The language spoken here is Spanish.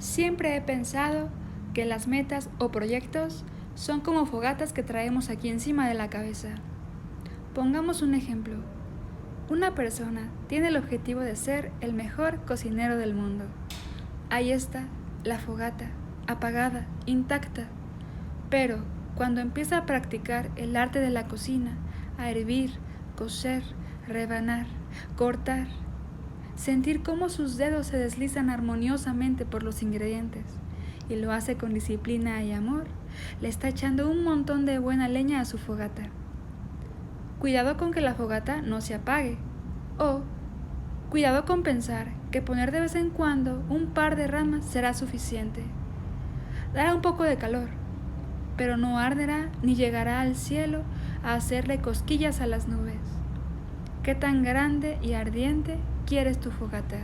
Siempre he pensado que las metas o proyectos son como fogatas que traemos aquí encima de la cabeza. Pongamos un ejemplo. Una persona tiene el objetivo de ser el mejor cocinero del mundo. Ahí está, la fogata, apagada, intacta. Pero cuando empieza a practicar el arte de la cocina, a hervir, cocer, rebanar, cortar, sentir cómo sus dedos se deslizan armoniosamente por los ingredientes, y lo hace con disciplina y amor, le está echando un montón de buena leña a su fogata. Cuidado con que la fogata no se apague, o cuidado con pensar que poner de vez en cuando un par de ramas será suficiente. Dará un poco de calor, pero no arderá ni llegará al cielo a hacerle cosquillas a las nubes. ¿Qué tan grande y ardiente quieres tu fogata?